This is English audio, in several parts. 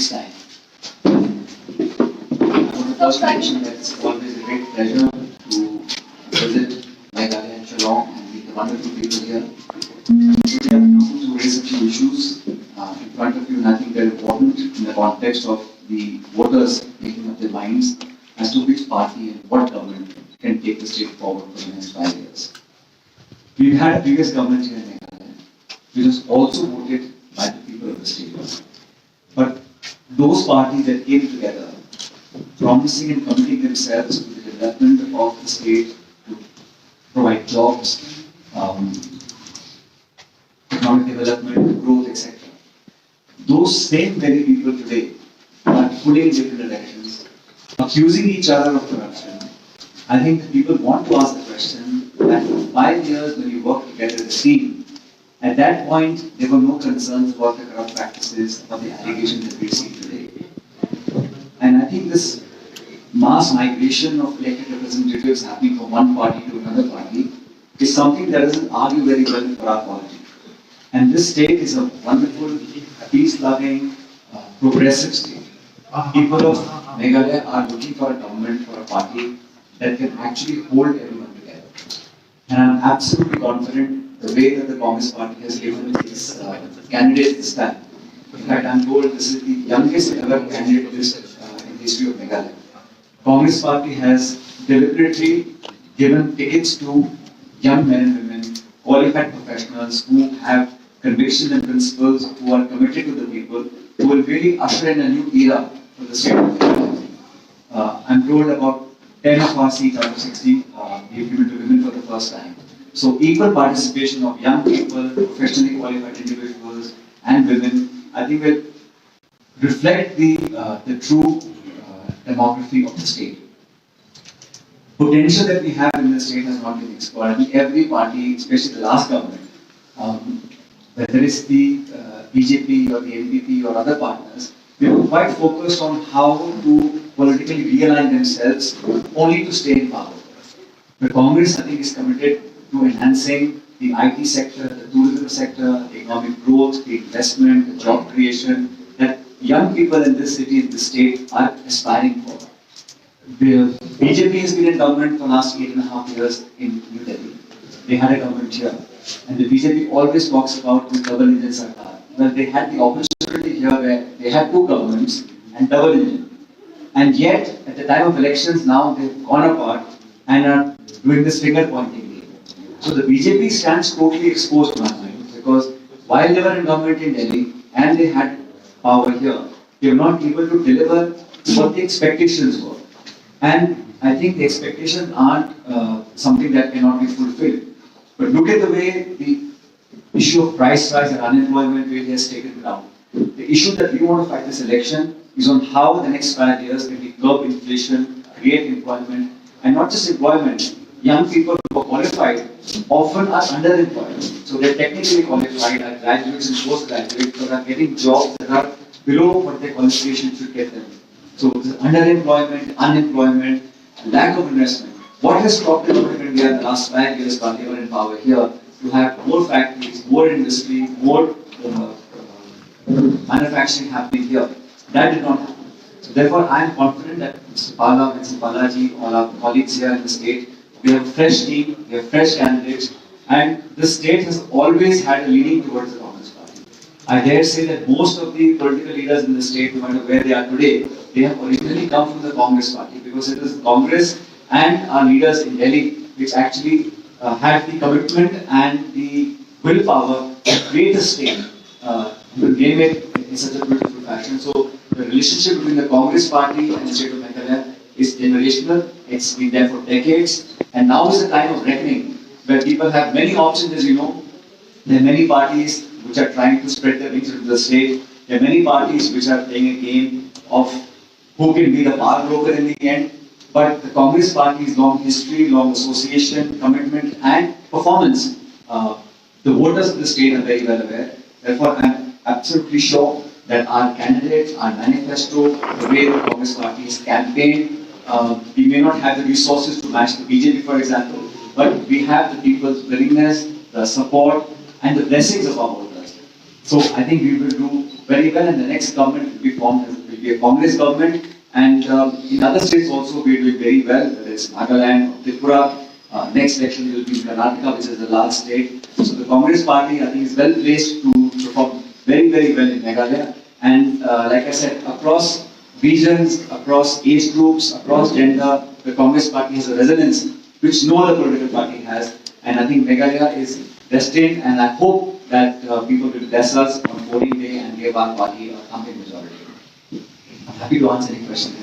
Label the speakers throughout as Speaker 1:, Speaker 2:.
Speaker 1: weeks' time. I want to first mention that it's always a great pleasure to visit Meghalaya and Shillong and meet the wonderful people here. Today I'm going to raise a few issues in front of you, and I think they're important in the context of the voters making up their minds as to which party and what government can take the state forward for the next 5 years. We've had a previous government here in Meghalaya, which was also voted by the people of the state. But those parties that came together, promising and committing themselves to the development of the state, to provide jobs, economic development, growth, etc. Those same very people today are pulling in different directions, accusing each other of corruption. I think the people want to ask the question that for 5 years when you work together as a team, at that point there were no concerns about the corrupt practices or the allegations that we see today. And I think this mass migration of elected representatives happening from one party to another party is something that doesn't argue very well for our polity. And this state is a wonderful, peace-loving, progressive state. People of Meghalaya are looking for a government, for a party that can actually hold everyone together. And I'm absolutely confident the way that the Congress party has given its candidates this time. In fact, I'm told this is the youngest ever candidate list in the history of Meghalaya. Congress party has deliberately given tickets to young men and women, qualified professionals who have convictions and principles, who are committed to the people, who will really usher in a new era for the state of Meghalaya. I'm told about 10 of our seats out of 60 we've given to women for the first time. So equal participation of young people, professionally qualified individuals and women, I think will reflect the true demography of the state. Potential that we have in the state has not been explored. I think every party, especially the last government, whether it's the BJP or the NPP or other partners, they were quite focused on how to politically realign themselves only to stay in power. The Congress, I think, is committed to enhancing the IT sector, the tourism sector, the economic growth, the investment, the job creation that young people in this city, in this state are aspiring for. The BJP has been in government for the last 8.5 years in New Delhi. They had a government here. And the BJP always talks about the double engine sarkar. Well, they had the opportunity here where they had two governments and double engine. And yet, at the time of elections, now they've gone apart and are doing this finger pointing game. So the BJP stands totally exposed in my mind because while they were in government in Delhi and they had power here, they were not able to deliver what the expectations were. And I think the expectations aren't something that cannot be fulfilled. But look at the way the issue of price rise and unemployment really has taken ground. The issue that we want to fight this election is on how the next 5 years can we curb inflation, create employment, and not just employment. Young people who are qualified often are underemployed. So they're technically qualified, are graduates and postgraduates, but are getting jobs that are below what their qualification should get them. So underemployment, unemployment, lack of investment. What has stopped the government of India in the last 5 years while they were in power here to have more factories, more industry, more manufacturing happening here? That did not happen. So therefore, I am confident that Mr. Pala and Mr. Balaji, all our colleagues here in the state, we have a fresh team, we have fresh candidates, and the state has always had a leaning towards the Congress party. I dare say that most of the political leaders in the state, no matter where they are today, they have originally come from the Congress party because it is Congress and our leaders in Delhi which actually had the commitment and the willpower to create a state, to name it in such a beautiful fashion. So the relationship between the Congress party and the state of Meghalaya is generational. It's been there for decades, and now is the time of reckoning where people have many options, as you know. There are many parties which are trying to spread their wings into the state. There are many parties which are playing a game of who can be the power broker in the end. But the Congress party's long history, long association, commitment and performance, the voters of the state are very well aware. Therefore, I am absolutely sure that our candidates, our manifesto, the way the Congress party is campaigned, we may not have the resources to match the BJP, for example, but we have the people's willingness, the support and the blessings of our voters. So I think we will do very well, and the next government will be formed as be a Congress government, and in other states also we are doing very well, whether it's Nagaland or Tripura. Next election will be in Karnataka, which is the last state. So the Congress party, I think, is well placed to perform very, very well in Meghalaya. And like I said, across regions, across age groups, across gender, the Congress party has a resonance which no other political party has. And I think Meghalaya is destined, and I hope that people will bless us on voting day and give our party a thumping majority. I'm happy to answer any questions.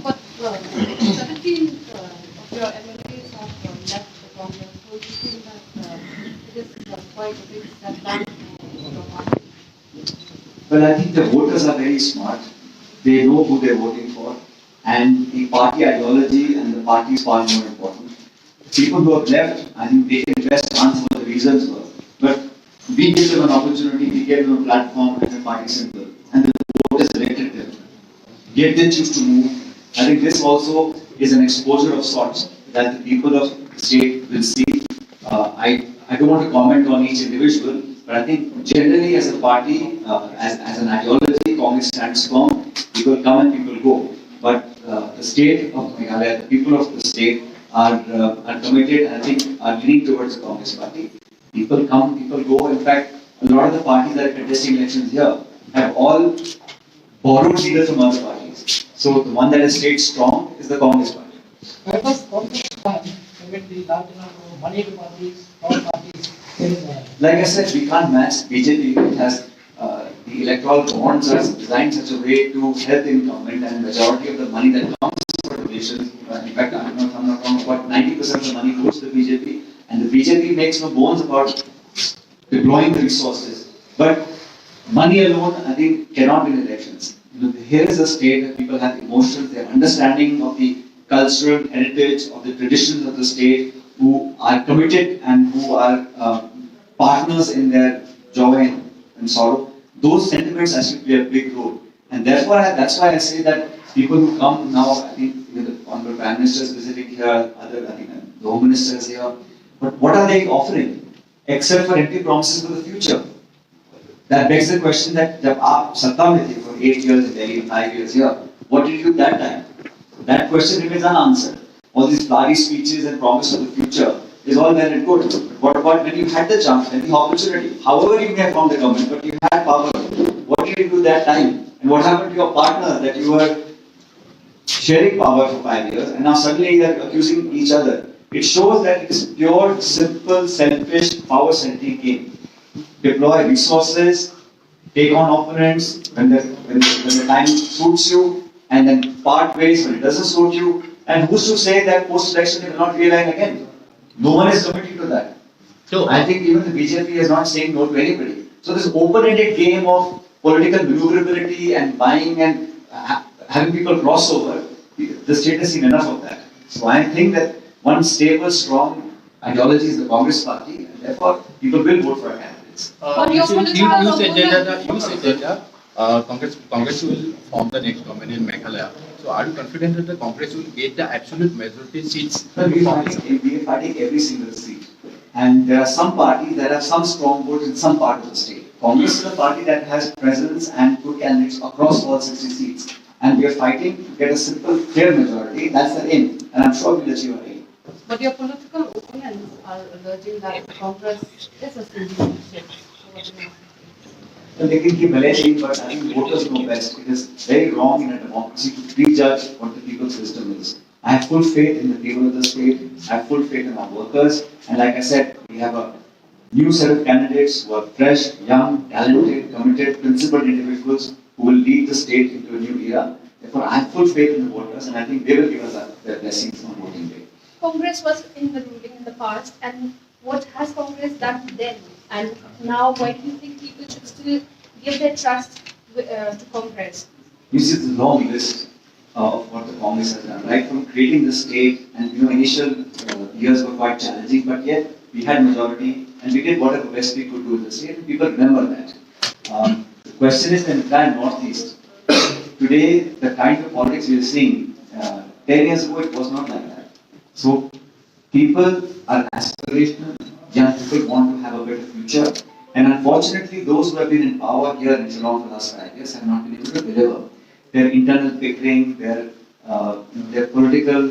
Speaker 2: But 17 of your MLAs have left the Congress. So you think that it is quite a big setback for your party?
Speaker 1: Well, I think the voters are very smart. They know who they're voting for, and the party ideology and the party is far more important. People who have left, I think they can best answer what the reasons were. But we give them an opportunity, we gave them a platform and the party symbol, and the voters elected them. Yet they choose to move. I think this also is an exposure of sorts that the people of the state will see. I don't want to comment on each individual, but I think generally as a party, as an ideology, Congress stands firm. People come and people go. But the state of Meghalaya, the people of the state are committed, and I think are leaning towards the Congress party. People come, people go. In fact, a lot of the parties that are contesting elections here have all borrowed leaders from other parties. So the one that has stayed strong is the Congress party.
Speaker 3: Where does Congress stand with the large number of money parties, all parties?
Speaker 1: Like I said, we can't match BJP. It has the electoral bonds are designed such a way to help the incumbent, and majority of the money that comes for donations, in fact, I'm not wrong, about 90% of the money goes to the BJP, and the BJP makes no bones about deploying the resources. But money alone, I think, cannot win elections. Here is a state that people have emotions, their understanding of the cultural heritage, of the traditions of the state, who are committed and who are partners in their joy and sorrow. Those sentiments actually play a big role. And therefore, that's why I say that people who come now, I think the Honorable Prime Minister is visiting here, I think the Home Minister is here. But what are they offering? Except for empty promises for the future. That begs the question that जब आप सत्ता में थे for 8 years in Delhi, 5 years here, what did you do that time? That question remains unanswered. All these flowery speeches and promise of the future is all well and good. What about when you had the chance, when the opportunity? However you may have formed the government, but you had power. What did you do that time? And what happened to your partner that you were sharing power for 5 years and now suddenly you are accusing each other? It shows that it is pure, simple, selfish, power-centric game. Deploy resources, take on opponents when the time suits you, and then part ways when it doesn't suit you. And who's to say that post-election it will not realign again? No one is committing to that. So I think even the BJP is not saying no to anybody. So this open-ended game of political maneuverability and buying and having people cross over, the state has seen enough of that. So I think that one stable, strong ideology is the Congress party, and therefore people will vote for our candidates.
Speaker 4: You said that Congress will form the next government in Meghalaya. So are you confident that the Congress will get the absolute majority seats?
Speaker 1: Well, we are fighting every single seat. And there are some parties that have some strong votes in some part of the state. Congress is a party that has presence and good candidates across all 60 seats. And we are fighting to get a simple, clear majority. That's the aim. And I'm sure we'll achieve our aim.
Speaker 2: But your political opponents are urging that Congress is a single state.
Speaker 1: Well, they can keep alleging, but I think voters know best. It is very wrong in a democracy to prejudge what the people's wisdom is. I have full faith in the people of the state. I have full faith in our workers. And like I said, we have a new set of candidates who are fresh, young, talented, committed, principled individuals who will lead the state into a new era. Therefore, I have full faith in the voters, and I think they will give us their blessings on voting day.
Speaker 2: Congress was in the ruling in the past, and what has Congress done then? And now, why do you think people should still give their trust to Congress?
Speaker 1: You see, it's a long list of what the Congress has done, right from creating the state, and initial years were quite challenging, but yet we had majority, and we did whatever best we could do in the state, and people remember that. The question is the entire Northeast. Today, the kind of politics we are seeing, 10 years ago, it was not like that. So, people are aspirational, young people want to have a better future, and unfortunately, those who have been in power here in Shillong for the last 5 years have not been able to deliver. their internal bickering, their political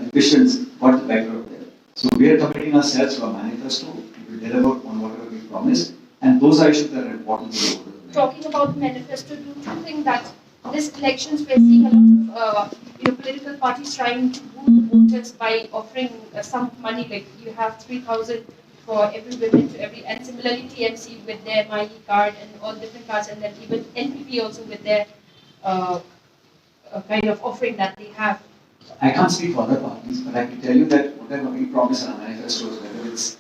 Speaker 1: ambitions got the better of them. So we are committing ourselves to a manifesto. We will deliver on whatever we promised, and those are issues that are important to the voters.
Speaker 2: Talking about the manifesto, do you think that this elections we're seeing a lot of political parties trying to woo the voters by offering some money, like you have 3,000 for every woman to every, and similarly TMC with their My card and all different cards, and then even NPP also with their kind of offering that they have.
Speaker 1: I can't speak for other parties, but I can tell you that whatever we promise in our manifestos, whether it's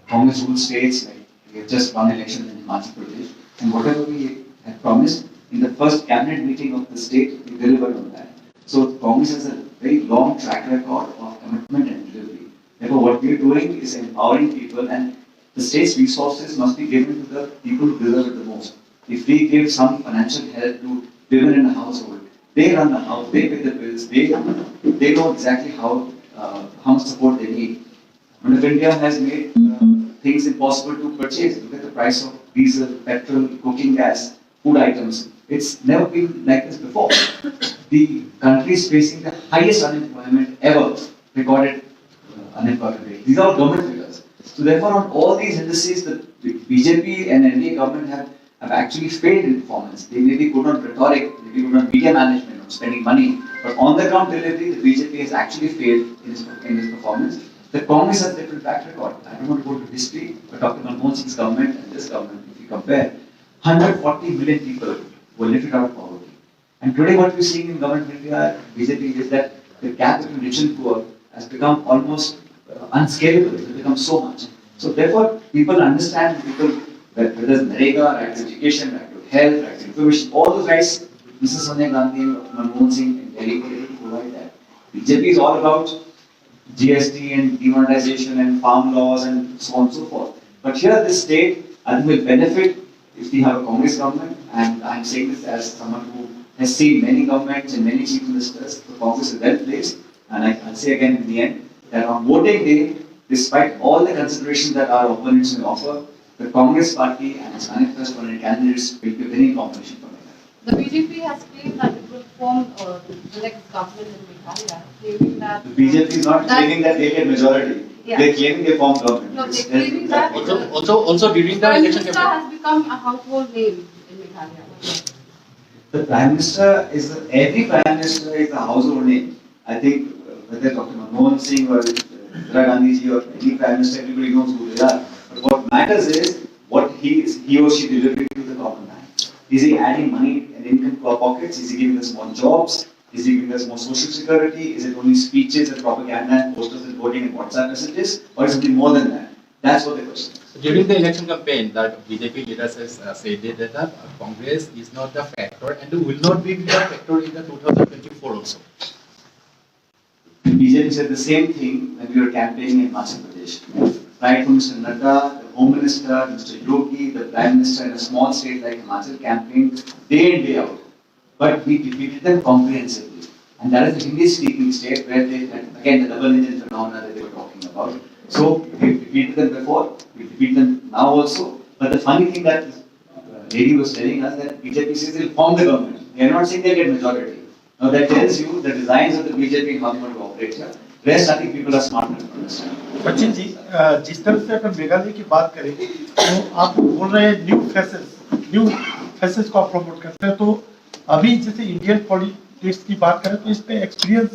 Speaker 1: Congress ruled states, like we have just won elections in Himachal Pradesh, and whatever we had promised in the first cabinet meeting of the state, we delivered on that. So Congress has a very long track record of commitment and delivery. Therefore, what we are doing is empowering people, and the state's resources must be given to the people who deserve it the most. If we give some financial help to women in a household, they run the house, they pay the bills, they know exactly how much support they need. And if India has made things impossible to purchase, look at the price of diesel, petrol, cooking gas, food items. It's never been like this before. The country is facing the highest unemployment ever recorded unemployment rate. These are government figures. So therefore, on all these indices, the BJP and NDA government have actually failed in performance. They may be good on rhetoric, they may be good on media management, on spending money, but on the ground delivery, the BJP has actually failed in its performance. The Congress has a different track record. I don't want to go to history, but Dr. Manmohan Singh's government and this government, if you compare, 140 million people were lifted out of poverty. And today what we're seeing in government of India, BJP, is that the gap between rich and poor has become almost unscalable. It has become so much. So therefore, people understand, whether it's Narega, right to education, right to health, right to information, all those rights, Mrs. Sonia Gandhi and Manmohan Singh in Delhi were able to provide that. BJP is all about GST and demonetization and farm laws and so on and so forth. But here, this state, I think, will benefit if we have a Congress government, and I'm saying this as someone who has seen many governments and many chief ministers. The Congress is well placed, and I'll say again in the end that on voting day, despite all the considerations that our opponents may offer, the Congress party and its manifesto and its candidates will be winning competition for Meghalaya.
Speaker 2: The BJP has claimed that it will form the next government in Meghalaya, claiming that...
Speaker 1: The BJP is not claiming that they get majority.
Speaker 2: Yeah.
Speaker 1: They're claiming they form government.
Speaker 2: No, they're claiming that...
Speaker 4: Also during the
Speaker 2: Prime
Speaker 4: election
Speaker 2: Minister
Speaker 4: campaign.
Speaker 2: has become a household name in Meghalaya.
Speaker 1: The Prime Minister every Prime Minister is a household name. I think whether Dr. Manmohan Singh or Indira Gandhi ji or any Prime Minister, everybody knows who they are. But what matters is what he or she delivering to the common man. Is he adding money and income to our pockets? Is he giving us more jobs? Is he giving us more social security? Is it only speeches and propaganda and posters and voting and WhatsApp messages? Or is it something more than that? That's what the question is.
Speaker 4: During the election campaign, that BJP leaders has said that Congress is not the factor and will not be the factor in the 2024 also.
Speaker 1: The BJP said the same thing when we were campaigning in Himachal Pradesh. Right from Mr. Nadda, the Home Minister, Mr. Yogi, the Prime Minister in a small state like Himachal campaigned day in, day out. But we defeated them comprehensively. And that is the Hindi-speaking state where they had, again, the double engine phenomena that they were talking about. So we defeated them before, we defeat them now also. But the funny thing that this lady was telling us that BJP says they'll form the government. They are not saying they'll get majority. Now that tells you the designs of the BJP and how they want to operate here. Rest, I think people are smart enough to understand.
Speaker 3: Sachin ji, जिस तरह से अगर मेघालय की बात करें तो आप बोल रहे हैं न्यू फेसेस को आप प्रमोट करते हैं, तो अभी जैसे इंडियन पॉलिटिक्स की बात करें तो इस पे एक्सपीरियंस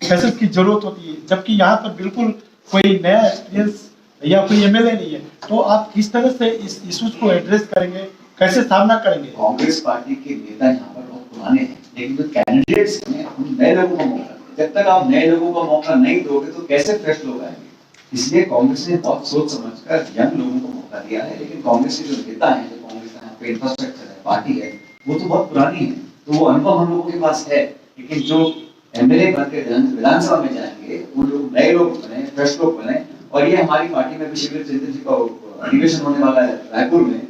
Speaker 3: फेसेस की जरूरत होती है, जबकि यहाँ पर बिल्कुल कोई नया एक्सपीरियंस या कोई एमएलए नहीं है, तो आप किस तरह से इस इश्यूज को एड्रेस करेंगे, कैसे सामना करेंगे?
Speaker 1: कांग्रेस पार्टी के नेता यहाँ पर बहुत पुराने हैं, लेकिन जो कैंडिडेट्स हैं उन नए लोगों को मौका, जब तक आप नए लोगों को मौका नहीं दोगे तो कैसे फ्रेश लोग आएंगे? इसलिए कांग्रेस ने बहुत सोच समझकर यंग लोगों को मौका दिया है, लेकिन कांग्रेस के जो नेता हैं, जो कांग्रेस का यहाँ पे इंफ्रास्ट्रक्चर है, पार्टी है, वो तो बहुत पुरानी है, तो वो अनुभव हम लोगों के पास है, लेकिन जो एमएलए बनकर विधानसभा में जाएंगे उन लोग नए लोग बने, फ्रेश लोग बने। और ये हमारी पार्टी में भी शिविर चिंतन जी का अधिवेशन होने वाला है रायपुर में,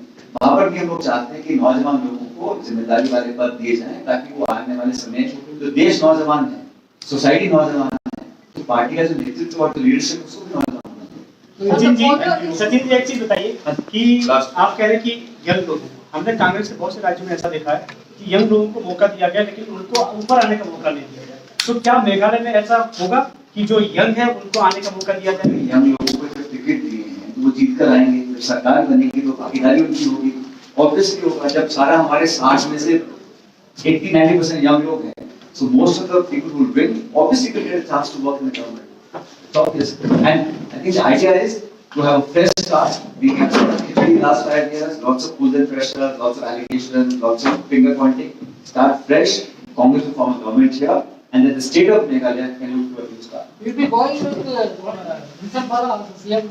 Speaker 1: वहां पर भी हम लोग चाहते हैं कि नौजवान लोगों को जिम्मेदारी वाले पद दिए जाएं, ताकि वो आने वाले समय जो देश नौजवान है, सोसाइटी नौजवान है, तो पार्टी का जो नेतृत्व और लीडरशिप उसको भी नौजवान है।
Speaker 5: सचिन जी एक चीज बताइए कि आप कह रहे हैं कि यंग लोग, हमने कांग्रेस के बहुत से राज्यों में ऐसा देखा है कि यंग लोगों को मौका दिया गया लेकिन उनको ऊपर आने का मौका नहीं दिया गया। तो क्या मेघालय में ऐसा होगा कि जो यंग है उनको आने का मौका दिया जाए?
Speaker 1: यंग लोगों को जब टिकट दिए हैं तो वो जीत कर आएंगे, जब सरकार बनेगी तो भागीदारी उनकी होगी। ऑब्वियसली होगा, जब सारा हमारे 60 में से 80-90% young लोग हैं, so most of the people who will win obviously will get a chance to work in the government. It's obvious. And I think the idea is to have a fresh start. We have in the last 5 years, lots of pull and pressure, lots of allegations, lots of finger pointing. Start fresh. Congress will form a government here, and then the state of Meghalaya can look to a new start.
Speaker 6: You'll be going with Recent CM.